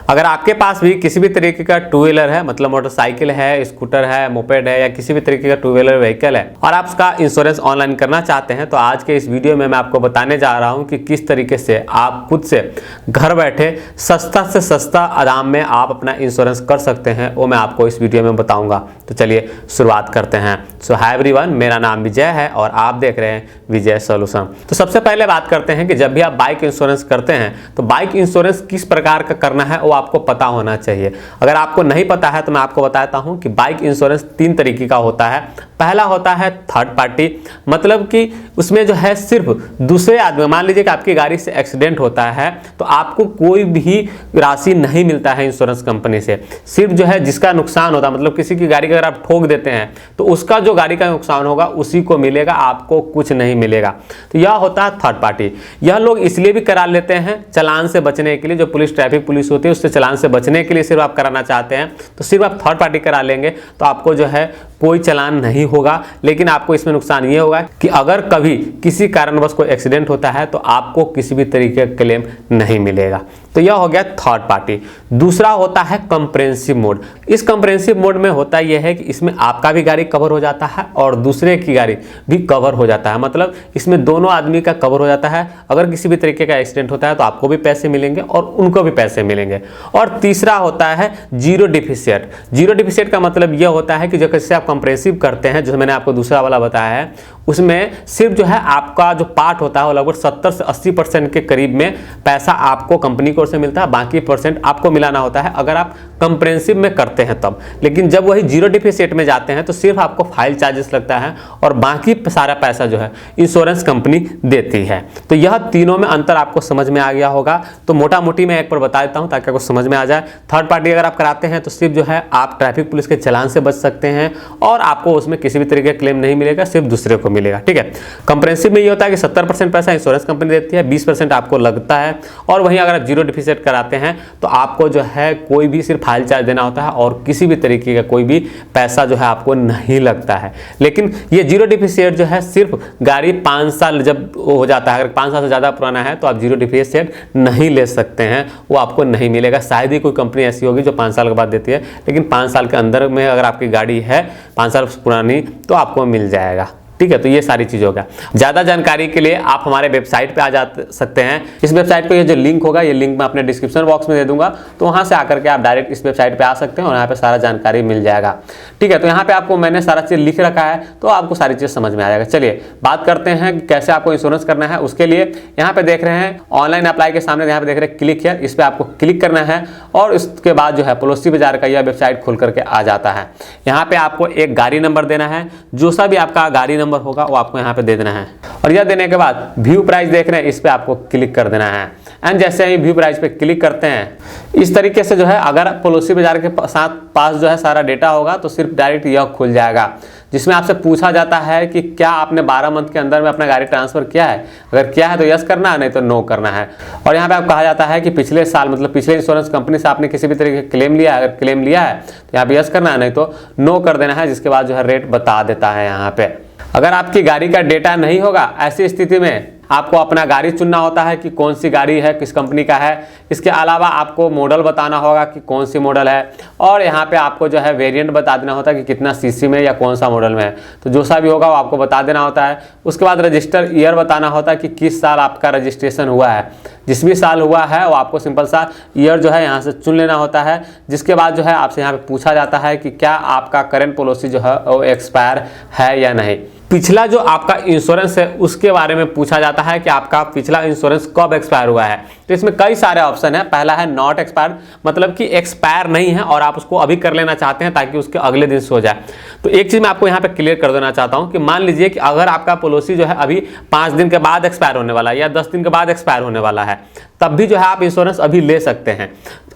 अगर आपके पास भी किसी भी तरीके का टू व्हीलर है, मतलब मोटरसाइकिल है, स्कूटर है, मोपेड है या किसी भी तरीके का टू व्हीलर व्हीकल है और आप उसका इंश्योरेंस ऑनलाइन करना चाहते हैं, तो आज के इस वीडियो में मैं आपको बताने जा रहा हूं कि किस तरीके से आप खुद से घर बैठे सस्ता से सस्ता दाम में आप अपना इंश्योरेंस कर सकते हैं, वो मैं आपको इस वीडियो में बताऊंगा। तो चलिए शुरुआत करते हैं। सो हाय एवरीवन, मेरा नाम विजय है और आप देख रहे हैं विजय सॉल्यूशन। तो सबसे पहले बात करते हैं कि जब भी आप बाइक इंश्योरेंस करते हैं तो बाइक इंश्योरेंस किस प्रकार का करना है वो आपको पता होना चाहिए। अगर आपको नहीं पता है तो मैं आपको बताता हूं कि बाइक इंश्योरेंस 3 तरीके का होता है। पहला होता है थर्ड पार्टी, मतलब कि उसमें जो है सिर्फ दूसरे आदमी, मान लीजिए कि आपकी गाड़ी से एक्सीडेंट होता है तो आपको कोई भी राशि नहीं मिलता है इंश्योरेंस कंपनी से। सिर्फ जो है जिसका नुकसान होता है, मतलब किसी की गाड़ी का अगर आप ठोक देते हैं तो उसका जो गाड़ी का नुकसान होगा उसी को मिलेगा, आपको कुछ नहीं मिलेगा। तो यह होता है थर्ड पार्टी। यह लोग इसलिए भी करा लेते हैं चालान से बचने के लिए, जो पुलिस ट्रैफिक पुलिस होती है उससे चालान से बचने के लिए सिर्फ आप कराना चाहते हैं तो सिर्फ आप थर्ड पार्टी करा लेंगे तो आपको जो है कोई चालान नहीं होगा। लेकिन आपको इसमें नुकसान ये होगा कि अगर कभी किसी कारणवश कोई एक्सीडेंट होता है तो आपको किसी भी तरीके का क्लेम नहीं मिलेगा। तो यह हो गया थर्ड पार्टी। दूसरा होता है कंप्रेहेंसिव मोड। इस कंप्रेहेंसिव मोड में होता यह है कि इसमें आपका भी गाड़ी कवर हो जाता है और दूसरे की गाड़ी भी कवर हो जाता है, मतलब इसमें दोनों आदमी का कवर हो जाता है। अगर किसी भी तरीके का एक्सीडेंट होता है तो आपको भी पैसे मिलेंगे और उनको भी पैसे मिलेंगे। और तीसरा होता है जीरो डिफिशिएट। जीरो डिफिशिएट का मतलब यह होता है कि जो कैसे आप कंप्रेहेंसिव करते हैं, जो मैंने आपको दूसरा वाला बताया है, उसमें सिर्फ जो है आपका जो पार्ट होता है वो लगभग 70 से 80% के करीब में पैसा आपको कंपनी की ओर से मिलता है, बाकी परसेंट आपको मिलाना होता है अगर आप कंप्रेहेंसिव में करते हैं तब। लेकिन जब वही जीरो डिफिशिएट में जाते हैं तो सिर्फ आपको फाइल चार्जेस लगता है और बाकी सारा पैसा जो है इंश्योरेंस कंपनी देती है। तो यह तीनों में अंतर आपको समझ में आ गया होगा। तो मोटा मोटी मैं एक बार बता देता हूं ताकि आपको समझ में आ जाए। थर्ड पार्टी अगर आप कराते हैं तो सिर्फ जो है आप ट्रैफिक पुलिस के चालान से बच सकते हैं और आपको उसमें किसी भी तरीके का क्लेम नहीं मिलेगा, सिर्फ दूसरे को मिलेगा। ठीक है। कंप्रेहेंसिव में ये होता है कि 70% पैसा इंश्योरेंस कंपनी देती है, 20% आपको लगता है। और वहीं अगर आप जीरो डिफिशिएट कराते हैं तो आपको जो है कोई भी सिर्फ फाइल चार्ज देना होता है और किसी भी तरीके का कोई भी पैसा जो है आपको नहीं लगता है। लेकिन ये जीरो डिफिशिएट जो है सिर्फ गाड़ी 5 साल जब हो जाता है, अगर 5 साल से ज़्यादा पुराना है तो आप जीरो डिफिशिएट नहीं ले सकते हैं, वो आपको नहीं मिलेगा। शायद ही कोई कंपनी ऐसी होगी जो 5 साल के बाद देती है, लेकिन 5 साल के अंदर में अगर आपकी गाड़ी है 5 साल पुरानी तो आपको मिल जाएगा। ठीक है। तो ये सारी चीज़ होगा। ज़्यादा जानकारी के लिए आप हमारे वेबसाइट पे आ जा सकते हैं। इस वेबसाइट पे ये जो लिंक होगा, ये लिंक मैं अपने डिस्क्रिप्शन बॉक्स में दे दूंगा, तो वहाँ से आकर के आप डायरेक्ट इस वेबसाइट पे आ सकते हैं और यहाँ पे सारा जानकारी मिल जाएगा। ठीक है। तो यहाँ पे आपको मैंने सारा चीज़ लिख रखा है तो आपको सारी चीज़ समझ में आ जाएगा। चलिए बात करते हैं कि कैसे आपको इंश्योरेंस करना है। उसके लिए यहाँ पे देख रहे हैं ऑनलाइन अप्लाई के सामने यहाँ पे देख रहे हैं क्लिक हियर, इस पर आपको क्लिक करना है और इसके बाद जो है पड़ोसी बाजार का यह वेबसाइट खुल करके आ जाता है। यहाँ पे आपको एक गाड़ी नंबर देना है, जो सा भी आपका गाड़ी नंबर होगा वो आपको यहाँ पे दे देना है और यह देने के बाद व्यू प्राइस देख रहे हैं, इस पे आपको क्लिक कर देना है। एंड जैसे ही व्यू प्राइस पे क्लिक करते हैं, इस तरीके से जो है अगर पड़ोसी बाजार के पास जो है सारा डेटा होगा तो सिर्फ डायरेक्ट यह खुल जाएगा, जिसमें आपसे पूछा जाता है कि क्या आपने 12 मंथ के अंदर में अपना गाड़ी ट्रांसफर किया है। अगर किया है तो यस करना है, नहीं तो नो करना है। और यहाँ पे आपको कहा जाता है कि पिछले साल, मतलब पिछले इंश्योरेंस कंपनी से आपने किसी भी तरीके का क्लेम लिया है। अगर क्लेम लिया है तो यहाँ पे यस करना है, नहीं तो नो कर देना है, जिसके बाद जो है रेट बता देता है। यहाँ पे अगर आपकी गाड़ी का डेटा नहीं होगा, ऐसी स्थिति में आपको अपना गाड़ी चुनना होता है कि कौन सी गाड़ी है, किस कंपनी का है। इसके अलावा आपको मॉडल बताना होगा कि कौन सी मॉडल है और यहाँ पे आपको जो है वेरिएंट बता देना होता है कि कितना सीसी में या कौन सा मॉडल में है। तो जो सा भी होगा वो आपको बता देना होता है। उसके बाद रजिस्टर ईयर बताना होता है कि किस साल आपका रजिस्ट्रेशन हुआ है। जिस भी साल हुआ है वो आपको सिंपल सा ईयर जो है यहाँ से चुन लेना होता है। जिसके बाद जो है आपसे यहाँ पे पूछा जाता है कि क्या आपका करेंट पॉलिसी जो है वो एक्सपायर है या नहीं। पिछला जो आपका इंश्योरेंस है उसके बारे में पूछा जाता है कि आपका पिछला इंश्योरेंस कब एक्सपायर हुआ है। तो इसमें कई सारे ऑप्शन है। पहला है नॉट एक्सपायर, मतलब कि एक्सपायर नहीं है और आप उसको अभी कर लेना चाहते हैं ताकि उसके अगले दिन से हो जाए। तो एक चीज मैं आपको यहाँ पे क्लियर कर देना चाहता हूँ कि मान लीजिए कि अगर आपका पॉलिसी जो है अभी 5 दिन के बाद एक्सपायर होने वाला है या 10 दिन के बाद एक्सपायर होने वाला है, तब भी जो है आप इंश्योरेंस अभी ले सकते हैं।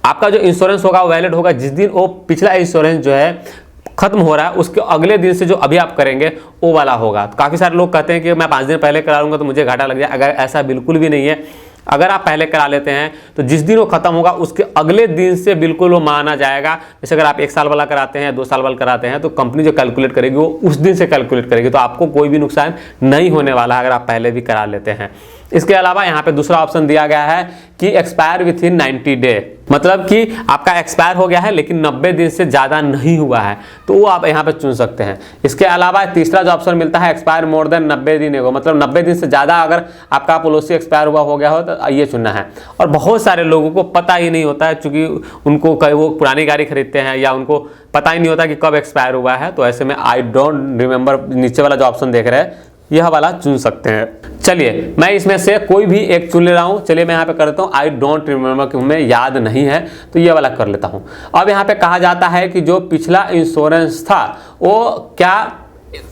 आपका जो इंश्योरेंस होगा वो वैलिड होगा जिस दिन वो पिछला इंश्योरेंस जो है खत्म हो रहा है उसके अगले दिन से जो अभी आप करेंगे वो वाला होगा। तो काफ़ी सारे लोग कहते हैं कि मैं 5 दिन पहले करा लूँगा तो मुझे घाटा लग जाए। अगर ऐसा बिल्कुल भी नहीं है। अगर आप पहले करा लेते हैं तो जिस दिन वो खत्म होगा उसके अगले दिन से बिल्कुल वो माना जाएगा। जैसे अगर आप 1 साल वाला कराते हैं, 2 साल वाला कराते हैं, तो कंपनी जो कैलकुलेट करेगी वो उस दिन से कैलकुलेट करेगी। तो आपको कोई भी नुकसान नहीं होने वाला है अगर आप पहले भी करा लेते हैं। इसके अलावा यहाँ पे दूसरा ऑप्शन दिया गया है कि एक्सपायर विथ इन 90 डे। मतलब कि आपका एक्सपायर हो गया है लेकिन 90 दिन से ज़्यादा नहीं हुआ है, तो वो आप यहाँ पे चुन सकते हैं। इसके अलावा तीसरा जो ऑप्शन मिलता है एक्सपायर मोर देन 90 दिन एगो, मतलब 90 दिन से ज़्यादा अगर आपका पॉलिसी एक्सपायर हुआ हो गया हो तो ये चुनना है। और बहुत सारे लोगों को पता ही नहीं होता है, चूँकि उनको वो पुरानी गाड़ी खरीदते हैं या उनको पता ही नहीं होता कि कब एक्सपायर हुआ है, तो ऐसे में आई डोंट रिमेंबर नीचे वाला जो ऑप्शन देख रहे हैं यह वाला चुन सकते हैं। चलिए मैं इसमें से कोई भी एक चुन ले रहा हूँ। चलिए मैं यहाँ पे कर देता हूँ आई डोंट रिमेंबर, कि हमें याद नहीं है, तो ये वाला कर लेता हूँ। अब यहाँ पे कहा जाता है कि जो पिछला इंश्योरेंस था वो क्या,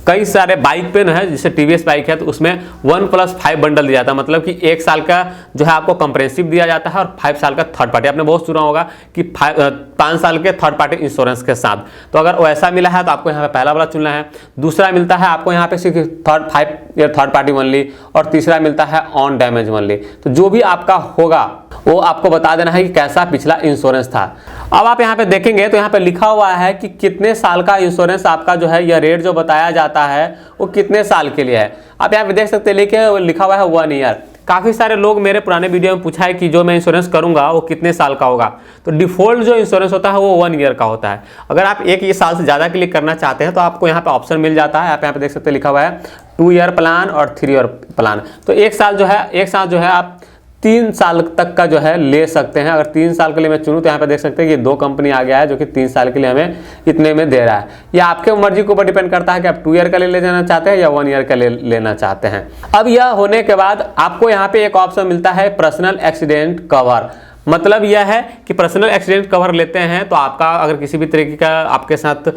कई सारे बाइक पे न है, जैसे टीवीएस बाइक है तो उसमें 1+5 बंडल दिया जाता है, मतलब कि 1 साल का जो है आपको कंप्रेहेंसिव दिया जाता है और 5 साल का थर्ड पार्टी। आपने बहुत सुना होगा कि 5 साल के थर्ड पार्टी इंश्योरेंस के साथ। तो अगर वैसा मिला है तो आपको यहाँ पे पहला वाला चुनना है। दूसरा मिलता है आपको यहाँ पे सिर्फ 5 ईयर थर्ड पार्टी ओनली, और तीसरा मिलता है ऑन डैमेज ओनली। तो जो भी आपका होगा वो आपको बता देना है कि कैसा पिछला इंश्योरेंस था। अब आप यहाँ पे देखेंगे तो यहाँ पे लिखा हुआ है कि कितने साल का इंश्योरेंस आपका जो है, यह रेट जो बताया जाता है वो कितने साल के लिए है। आप यहाँ पे देख सकते हैं लिखा हुआ है 1 ईयर। काफ़ी सारे लोग मेरे पुराने वीडियो में पूछा है कि जो मैं इंश्योरेंस करूंगा वो कितने साल का होगा। तो डिफ़ॉल्ट जो इंश्योरेंस होता है वो 1 ईयर का होता है। अगर आप 1 साल से ज़्यादा के लिए करना चाहते हैं तो आपको यहाँ पे ऑप्शन मिल जाता है। आप यहाँ पे देख सकते हैं लिखा हुआ है 2 ईयर प्लान और 3 ईयर प्लान। तो एक साल जो है आप 3 साल तक का जो है ले सकते हैं। अगर 3 साल के लिए मैं चुनूँ तो यहाँ पे देख सकते हैं कि 2 कंपनी आ गया है जो कि 3 साल के लिए हमें इतने में दे रहा है। ये आपके मर्जी के ऊपर डिपेंड करता है कि आप 2 ईयर का ले लेना चाहते हैं या 1 ईयर का लेना चाहते हैं। अब यह होने के बाद आपको यहाँ पे एक ऑप्शन मिलता है पर्सनल एक्सीडेंट कवर। मतलब यह है कि पर्सनल एक्सीडेंट कवर लेते हैं तो आपका अगर किसी भी तरीके का आपके साथ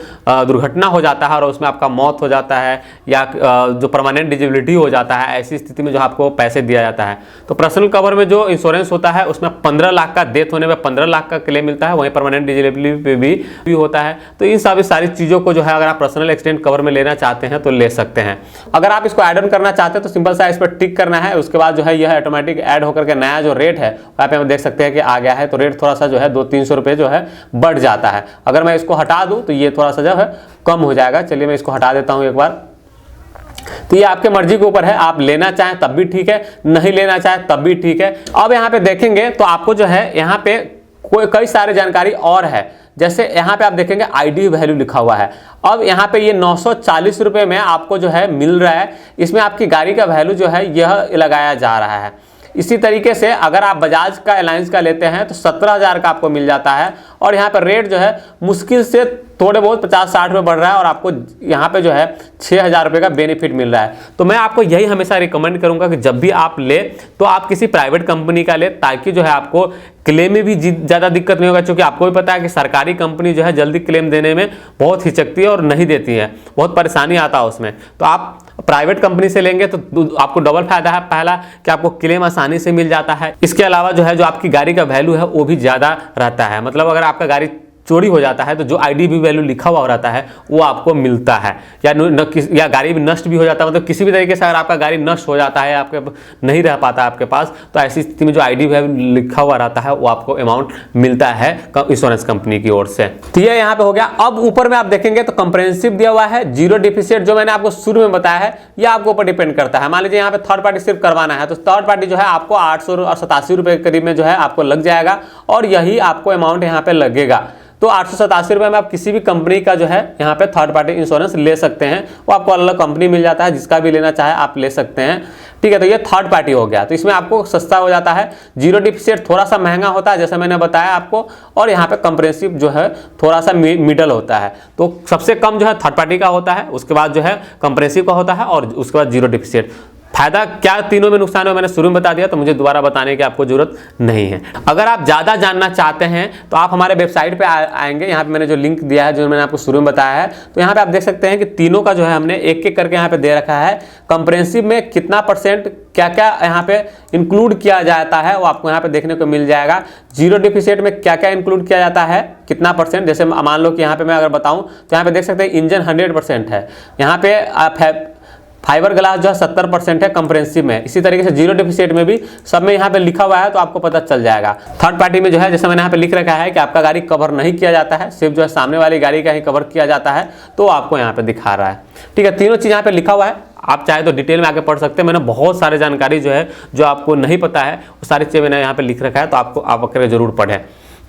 दुर्घटना हो जाता है और उसमें आपका मौत हो जाता है या जो परमानेंट डिजेबिलिटी हो जाता है, ऐसी स्थिति में जो आपको पैसे दिया जाता है। तो पर्सनल कवर में जो इंश्योरेंस होता है उसमें 15 लाख का, डेथ होने में 15 लाख का क्लेम मिलता है। वहीं परमानेंट डिजेबिलिटी पे भी होता है। तो इन सारी चीज़ों को जो है अगर आप पर्सनल एक्सीडेंट कवर में लेना चाहते हैं तो ले सकते हैं। अगर आप इसको ऐड ऑन करना चाहते हैं तो सिंपल सा इस पर टिक करना है। उसके बाद जो है यह ऑटोमेटिक ऐड होकर के नया जो रेट है आप यहाँ देख सकते हैं आ गया है। तो रेट थोड़ा सा जो है 200-300 रुपए जो है बढ़ जाता है। अगर मैं इसको हटा दूं तो ये थोड़ा सा जो है कम हो जाएगा। चलिए मैं इसको हटा देता हूं एक बार। तो ये आपके मर्जी के ऊपर है, आप लेना चाहें तब भी ठीक है, नहीं लेना चाहें तब भी ठीक है। अब यहाँ पे देखेंगे तो आपको जो है यहाँ पे कई सारी जानकारी और है। जैसे यहाँ पे आप देखेंगे आईडी वैल्यू लिखा हुआ है। अब यहाँ पे ये 940 रुपए में आपको जो है मिल रहा है। इसमें आपकी गाड़ी का वैल्यू जो है यह लगाया जा रहा है। इसी तरीके से अगर आप बजाज का अलायंस का लेते हैं तो 17,000 का आपको मिल जाता है। और यहाँ पर रेट जो है मुश्किल से थोड़े बहुत 50-60 रुपये बढ़ रहा है और आपको यहाँ पे जो है 6,000 रुपये का बेनिफिट मिल रहा है। तो मैं आपको यही हमेशा रिकमेंड करूँगा कि जब भी आप ले तो आप किसी प्राइवेट कंपनी का ले, ताकि जो है आपको क्लेम में भी ज़्यादा दिक्कत नहीं होगा। क्योंकि आपको भी पता है कि सरकारी कंपनी जो है जल्दी क्लेम देने में बहुत हिचकती है और नहीं देती है, बहुत परेशानी आता है उसमें। तो आप प्राइवेट कंपनी से लेंगे तो आपको डबल फायदा है। पहला कि आपको क्लेम आसानी से मिल जाता है। इसके अलावा जो है जो आपकी गाड़ी का वैल्यू है वो भी ज़्यादा रहता है। मतलब अगर आपका गाड़ी चोरी हो जाता है तो जो आईडीबी वैल्यू लिखा हुआ रहता है वो आपको मिलता है। या गाड़ी भी नष्ट भी हो जाता है, मतलब किसी भी तरीके से अगर आपका गाड़ी नष्ट हो जाता है, आपके नहीं रह पाता आपके पास, तो ऐसी स्थिति में जो आईडी वैल्यू लिखा हुआ रहता है वो आपको अमाउंट मिलता है इंश्योरेंस कंपनी की ओर से। तो ये यहाँ पे हो गया। अब ऊपर में आप देखेंगे तो कंप्रेहेंसिव दिया हुआ है, जीरो डिफिसिट जो मैंने आपको शुरू में बताया है ये आपके ऊपर डिपेंड करता है। मान लीजिए यहाँ पे थर्ड पार्टी सिर्फ करवाना है तो थर्ड पार्टी जो है आपको 887 रुपये के करीब में जो है आपको लग जाएगा और यही आपको अमाउंट यहाँ पे लगेगा। तो 887 रुपये में आप किसी भी कंपनी का जो है यहाँ पे थर्ड पार्टी इंश्योरेंस ले सकते हैं। वो आपको अलग कंपनी मिल जाता है, जिसका भी लेना चाहे आप ले सकते हैं। ठीक है, तो ये थर्ड पार्टी हो गया। तो इसमें आपको सस्ता हो जाता है। जीरो डिफिसिट थोड़ा सा महंगा होता है जैसा मैंने बताया आपको, और यहाँ पे कंप्रेहेंसिव जो है थोड़ा सा मिडल होता है। तो सबसे कम जो है थर्ड पार्टी का होता है, उसके बाद जो है कंप्रेहेंसिव का होता है और उसके बाद जीरो डिफिसिट। फायदा क्या तीनों में नुकसान है मैंने शुरू में बता दिया, तो मुझे दोबारा बताने की आपको जरूरत नहीं है। अगर आप ज़्यादा जानना चाहते हैं तो आप हमारे वेबसाइट पे आएंगे। यहाँ पे मैंने जो लिंक दिया है, जो मैंने आपको शुरू में बताया है, तो यहाँ पे आप देख सकते हैं कि तीनों का जो है हमने एक एक करके यहाँ पे दे रखा है। कंप्रेहेंसिव में कितना % क्या क्या यहाँ पे इंक्लूड किया जाता है वो आपको यहाँ पे देखने को मिल जाएगा। जीरो डिफिसिट में क्या क्या इंक्लूड किया जाता है, कितना %। जैसे मान लो कि यहाँ पे मैं अगर बताऊँ तो यहाँ पे देख सकते हैं इंजन 100% है। यहाँ पे आप फाइबर ग्लास जो है 70% है कंप्रेहेंसिव में। इसी तरीके से जीरो डिफिसिट में भी सब में यहाँ पे लिखा हुआ है, तो आपको पता चल जाएगा। थर्ड पार्टी में जो है जैसे मैंने यहाँ पे लिख रखा है कि आपका गाड़ी कवर नहीं किया जाता है, सिर्फ जो है सामने वाली गाड़ी का ही कवर किया जाता है, तो आपको यहाँ पे दिखा रहा है। ठीक है, तीनों चीज़ यहाँ पे लिखा हुआ है। आप चाहे तो डिटेल में आके पढ़ सकते हैं। मैंने बहुत सारे जानकारी जो है जो आपको नहीं पता है वो सारी चीज़ें मैंने यहाँ पे लिख रखा है, तो आप आकर जरूर पढ़ें।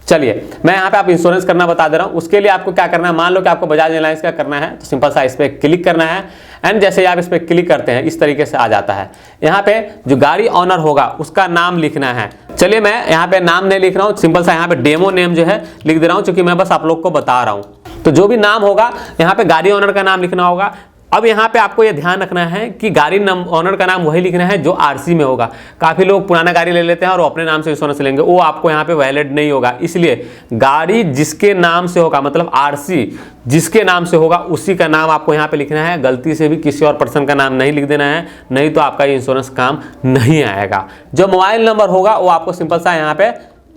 चलिए मैं यहाँ पे आप इंश्योरेंस करना बता दे रहा हूँ। उसके लिए आपको क्या करना है, मान लो कि आपको बजाज एलायंस का करना है तो सिंपल सा इस पर क्लिक करना है एंड जैसे ही आप इस पर क्लिक करते हैं इस तरीके से आ जाता है। यहाँ पे जो गाड़ी ऑनर होगा उसका नाम लिखना है। चलिए मैं यहाँ पे नाम नहीं लिख रहा हूँ, सिंपल सा यहाँ पे डेमो नेम जो है लिख दे रहा हूँ, क्योंकि मैं बस आप लोग को बता रहा हूँ। तो जो भी नाम होगा यहाँ पे गाड़ी ऑनर का नाम लिखना होगा। अब यहाँ पे आपको ये ध्यान रखना है कि गाड़ी ऑनर का नाम वही लिखना है जो आरसी में होगा। काफ़ी लोग पुराना गाड़ी ले लेते हैं और वो अपने नाम से इंश्योरेंस लेंगे, वो आपको यहाँ पे वैलिड नहीं होगा। इसलिए गाड़ी जिसके नाम से होगा, मतलब आरसी जिसके नाम से होगा उसी का नाम आपको यहाँ पे लिखना है। गलती से भी किसी और पर्सन का नाम नहीं लिख देना है, नहीं तो आपका ये इंश्योरेंस काम नहीं आएगा। जो मोबाइल नंबर होगा वो आपको सिंपल सा यहाँ पे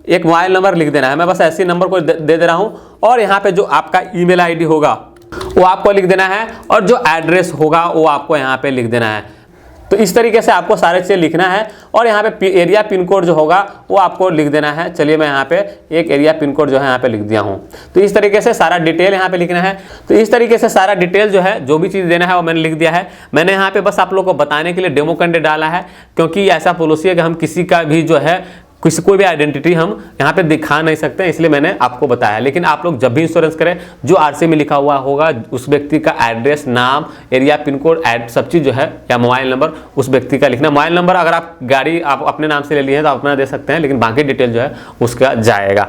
एक मोबाइल नंबर लिख देना है। मैं बस ऐसे नंबर को दे दे रहा हूँ। और यहाँ पे जो आपका ईमेल आईडी होगा वो आपको लिख देना है, और जो एड्रेस होगा वो आपको यहाँ पे लिख देना है। तो इस तरीके से आपको सारे चीज़ लिखना है। और यहाँ पे एरिया पिन कोड जो होगा वो आपको लिख देना है। चलिए मैं यहाँ पे एक एरिया पिन कोड जो है यहाँ पे लिख दिया हूँ। तो इस तरीके से सारा डिटेल यहाँ पे लिखना है। तो इस तरीके से सारा डिटेल जो है, जो भी चीज़ देना है वो मैंने लिख दिया है। मैंने यहाँ पे बस आप लोग को बताने के लिए डेमो कंटेंट डाला है, क्योंकि ऐसा पॉलिसी है कि हम किसी का भी जो है कोई भी आइडेंटिटी हम यहाँ पे दिखा नहीं सकते, इसलिए मैंने आपको बताया। लेकिन आप लोग जब भी इंश्योरेंस करें, जो आरसी में लिखा हुआ होगा उस व्यक्ति का एड्रेस, नाम, एरिया, पिन कोड, सब चीज़ जो है, या मोबाइल नंबर उस व्यक्ति का लिखना। मोबाइल नंबर अगर आप गाड़ी आप अपने नाम से ले लिए हैं तो आप अपना दे सकते हैं, लेकिन बाकी डिटेल जो है उसका जाएगा।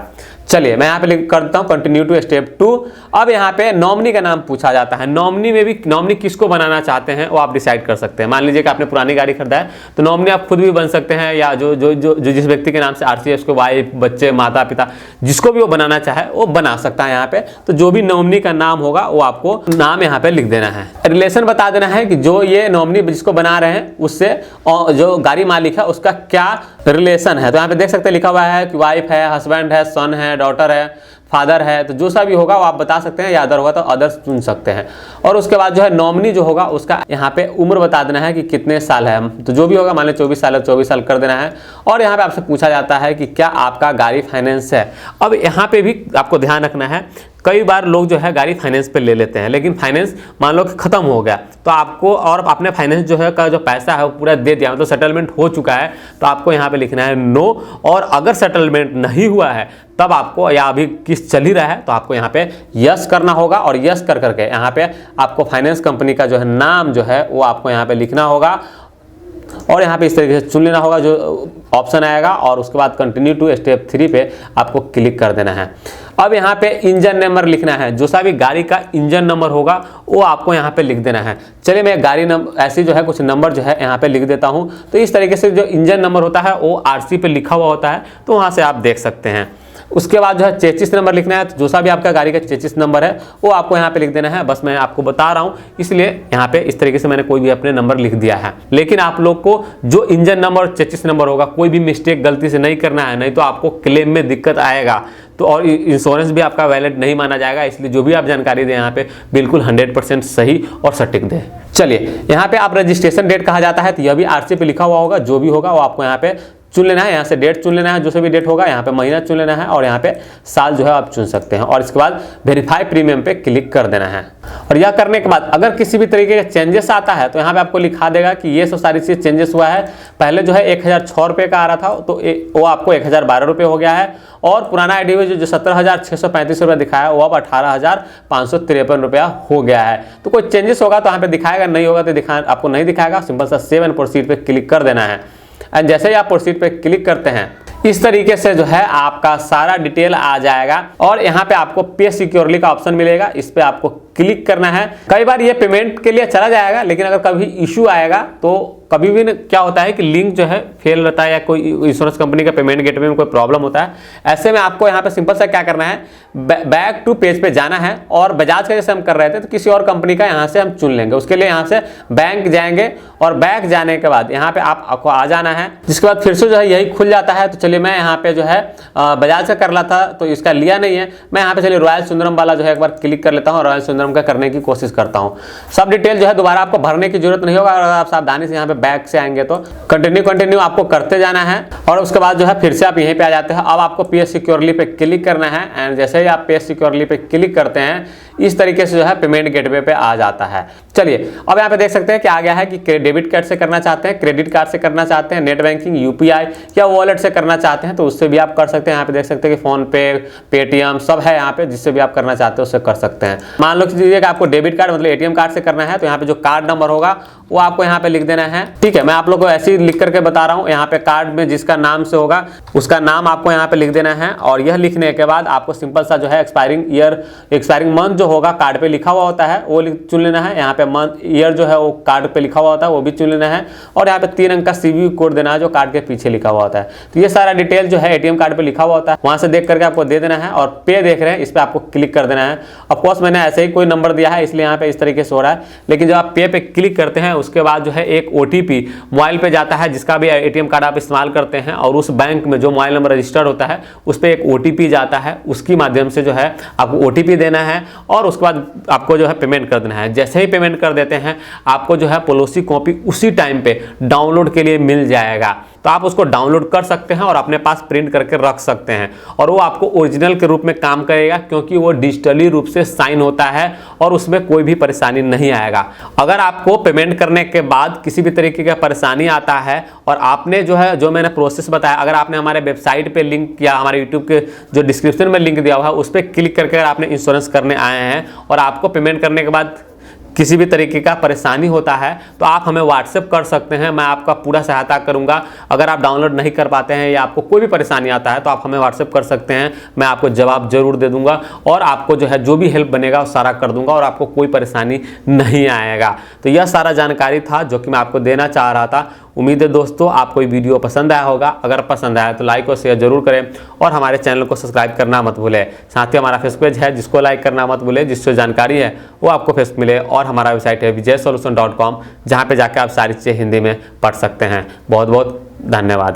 चलिए मैं यहाँ पे करता हूँ कंटिन्यू टू स्टेप 2। अब यहाँ पे नॉमिनी का नाम पूछा जाता है। नॉमिनी में भी नॉमिनी किसको बनाना चाहते हैं वो आप डिसाइड कर सकते हैं। मान लीजिए कि आपने पुरानी गाड़ी खरीदा है तो नॉमिनी आप खुद भी बन सकते हैं, या जो जो जो, जो जिस व्यक्ति के नाम से आरसी है उसको वाइफ, बच्चे, माता पिता, जिसको भी वो बनाना चाहे वो बना सकता है यहाँ पे। तो जो भी नॉमिनी का नाम होगा वो आपको नाम यहाँ पे लिख देना है। रिलेशन बता देना है कि जो ये नॉमिनी जिसको बना रहे हैं उससे जो गाड़ी मालिक है उसका क्या रिलेशन है। तो यहाँ पे देख सकते हैं लिखा हुआ है कि वाइफ है, हस्बैंड है, सन है, डॉटर है, फादर है। तो जो सा भी होगा वो आप बता सकते हैं, या अदर होगा तो अदर्स चुन सकते हैं। और उसके बाद जो है नॉमिनी जो होगा उसका यहाँ पे उम्र बता देना है कि कितने साल है। तो जो भी होगा, मान लीजिए 24 साल है, 24 साल कर देना है। और यहाँ पे आपसे पूछा जाता है कि क्या आपका गाड़ी फाइनेंस है। अब यहाँ पे भी आपको ध्यान रखना है, कई बार लोग जो है गाड़ी फाइनेंस पे ले लेते हैं, लेकिन फाइनेंस मान लो कि खत्म हो गया तो आपको, और आपने फाइनेंस जो है का जो पैसा है वो पूरा दे दिया, मतलब सेटलमेंट हो चुका है, तो आपको यहाँ पे लिखना है नो। और अगर सेटलमेंट नहीं हुआ है तब आपको, या अभी किस्त चल ही रहा है, तो आपको यहाँ पे यस करना होगा। और यस कर करके यहाँ पे आपको फाइनेंस कंपनी का जो है नाम जो है वो आपको यहाँ पे लिखना होगा। और यहाँ पे इस तरीके से चुन लेना होगा जो ऑप्शन आएगा, और उसके बाद कंटिन्यू टू स्टेप 3 पे आपको क्लिक कर देना है। अब यहाँ पे इंजन नंबर लिखना है। जो सा भी गाड़ी का इंजन नंबर होगा वो आपको यहाँ पे लिख देना है। चलिए मैं गाड़ी नंबर ऐसे जो है कुछ नंबर जो है यहाँ पे लिख देता हूँ। तो इस तरीके से जो इंजन नंबर होता है वो आरसी पे लिखा हुआ होता है, तो वहाँ से आप देख सकते हैं। उसके बाद जो है चेचिस नंबर लिखना है। तो जो सा भी आपका गाड़ी का चेचिस नंबर है वो आपको यहाँ पे लिख देना है। बस मैं आपको बता रहा हूँ इसलिए यहाँ पे इस तरीके से मैंने कोई भी अपने नंबर लिख दिया है। लेकिन आप लोग को जो इंजन नंबर और चेचिस नंबर होगा कोई भी मिस्टेक गलती से नहीं करना है, नहीं तो आपको क्लेम में दिक्कत आएगा, तो और इंश्योरेंस भी आपका वैलिड नहीं माना जाएगा। इसलिए जो भी आप जानकारी दें यहाँ पे बिल्कुल 100% सही और सटीक दें। चलिए यहाँ पे आप रजिस्ट्रेशन डेट कहा जाता है, तो यह भी आरसी पे लिखा हुआ होगा। जो भी होगा वो आपको यहाँ पे चुन लेना है। यहाँ से डेट चुन लेना है, जो से भी डेट होगा, यहाँ पे महीना चुन लेना है, और यहाँ पे साल जो है आप चुन सकते हैं। और इसके बाद वेरीफाई प्रीमियम पे क्लिक कर देना है। और यह करने के बाद अगर किसी भी तरीके का चेंजेस आता है तो यहाँ पे आपको लिखा देगा कि ये सब सारी चीज़ चेंजेस हुआ है। पहले जो है 1006 रुपये का आ रहा था तो वो आपको 1012 रुपये हो गया है। और पुराना आईडी में जो 17,635 रुपये दिखाया वो अब 18,553 रुपया हो गया है। तो कोई चेंजेस होगा तो यहाँ पे दिखाएगा, नहीं होगा तो आपको नहीं दिखाएगा। सिंपल सा सेव एंड प्रोसीड पे क्लिक कर देना है। एंड जैसे ही आप प्रोसीड पे क्लिक करते हैं इस तरीके से जो है आपका सारा डिटेल आ जाएगा। और यहाँ पे आपको पे सिक्योरली का ऑप्शन मिलेगा, इस पे आपको क्लिक करना है। कई बार ये पेमेंट के लिए चला जाएगा, लेकिन अगर कभी इशू आएगा तो कभी भी क्या होता है कि लिंक जो है फेल रहता है, या कोई इंश्योरेंस कंपनी का पेमेंट गेटवे में कोई प्रॉब्लम होता है। ऐसे में आपको यहाँ पे सिंपल सा क्या करना है, बैक टू पेज पे जाना है। और बजाज का जैसे हम कर रहे थे तो किसी और कंपनी का यहाँ से हम चुन लेंगे। उसके लिए यहाँ से बैंक जाएंगे, और बैंक जाने के बाद यहाँ पे आपको आ जाना है। जिसके बाद फिर से जो है यही खुल जाता है। तो चलिए मैं यहाँ पे जो है बजाज का कर रहा था तो इसका लिया नहीं है, मैं यहाँ पे चलिए रॉयल सुंदरम वाला जो है एक बार क्लिक कर लेता हूँ, रॉयल सुंदरम का करने की कोशिश करता हूँ। सब डिटेल जो है दोबारा आपको भरने की जरूरत नहीं होगा। अगर आप सावधानी से यहाँ पे बैक से आएंगे तो कंटिन्यू आपको करते जाना है। और उसके बाद जो है फिर से आप यहीं पे आ जाते हैं। अब आपको पे सिक्योरली पे क्लिक करना है। एंड जैसे ही आप पे सिक्योरली पे क्लिक करते हैं इस तरीके से जो है पेमेंट गेटवे पे आ जाता है। चलिए अब यहाँ पे देख सकते हैं कि आ गया है कि डेबिट कार्ड से करना चाहते हैं, क्रेडिट कार्ड से करना चाहते हैं, नेट बैंकिंग, यूपीआई या वॉलेट से करना चाहते हैं तो उससे भी आप कर सकते हैं। यहाँ पे देख सकते हैं कि फोन पे, पेटीएम सब है यहाँ पे, जिससे भी आप करना चाहते हैं उससे कर सकते हैं। मान लो कि आपको डेबिट कार्ड मतलब एटीएम कार्ड से करना है तो यहाँ पे जो कार्ड नंबर होगा वो आपको यहाँ पे लिख देना है। ठीक है, मैं आप लोग को ऐसे ही लिख करके बता रहा हूँ। यहाँ पे कार्ड में जिसका नाम से होगा उसका नाम आपको यहाँ पे लिख देना है और यह लिखने के बाद आपको सिंपल सा जो है एक्सपायरिंग ईयर, एक्सपायरिंग मंथ जो होगा कार्ड पे लिखा हुआ होता है वो चुन लेना है। यहाँ पे मंथ, ईयर जो है वो कार्ड पे लिखा हुआ होता है वो भी चुन लेना है और यहाँ पे 3 अंक का सीवी कोड देना है जो कार्ड के पीछे लिखा हुआ होता है। तो ये सारा डिटेल जो है एटीएम कार्ड पे लिखा हुआ होता है, वहां से देख करके आपको दे देना है और पे देख रहे हैं इस पे आपको क्लिक कर देना है। ऑफकोर्स मैंने ऐसे ही कोई नंबर दिया है इसलिए यहाँ पे इस तरीके से हो रहा है, लेकिन जब आप पे क्लिक करते हैं उसके बाद जो है एक ओटीपी मोबाइल पे जाता है जिसका भी एटीएम कार्ड आप इस्तेमाल करते हैं और उस बैंक में जो मोबाइल नंबर रजिस्टर्ड होता है उस पर एक ओटीपी जाता है, उसकी माध्यम से जो है आपको ओटीपी देना है और उसके बाद आपको जो है पेमेंट कर देना है। जैसे ही पेमेंट कर देते हैं आपको जो है पॉलिसी कॉपी उसी टाइम पे डाउनलोड के लिए मिल जाएगा, तो आप उसको डाउनलोड कर सकते हैं और अपने पास प्रिंट करके रख सकते हैं और वो आपको ओरिजिनल के रूप में काम करेगा क्योंकि वो डिजिटली रूप से साइन होता है और उसमें कोई भी परेशानी नहीं आएगा। अगर आपको पेमेंट करने के बाद किसी भी तरीके का परेशानी आता है और आपने जो है जो मैंने प्रोसेस बताया, अगर आपने हमारे वेबसाइट पे लिंक या हमारे यूट्यूब के जो डिस्क्रिप्शन में लिंक दिया हुआ है उस पर क्लिक करके अगर आपने इंश्योरेंस करने आए हैं और आपको पेमेंट करने के बाद किसी भी तरीके का परेशानी होता है तो आप हमें व्हाट्सएप कर सकते हैं, मैं आपका पूरा सहायता करूंगा। अगर आप डाउनलोड नहीं कर पाते हैं या आपको कोई भी परेशानी आता है तो आप हमें व्हाट्सएप कर सकते हैं, मैं आपको जवाब जरूर दे दूंगा और आपको जो है जो भी हेल्प बनेगा वो सारा कर दूंगा और आपको कोई परेशानी नहीं आएगा। तो यह सारा जानकारी था जो कि मैं आपको देना चाह रहा था। उम्मीद है दोस्तों आपको ये वीडियो पसंद आया होगा। अगर पसंद आया तो लाइक और शेयर जरूर करें और हमारे चैनल को सब्सक्राइब करना मत भूलें। साथ ही हमारा फेसबुक पेज है जिसको लाइक करना मत भूलें, जिससे जानकारी है वो आपको फेसबुक मिले और हमारा वेबसाइट है vijayasolution.com जहाँ पे जाकर आप सारी चीज़ें हिंदी में पढ़ सकते हैं। बहुत बहुत धन्यवाद।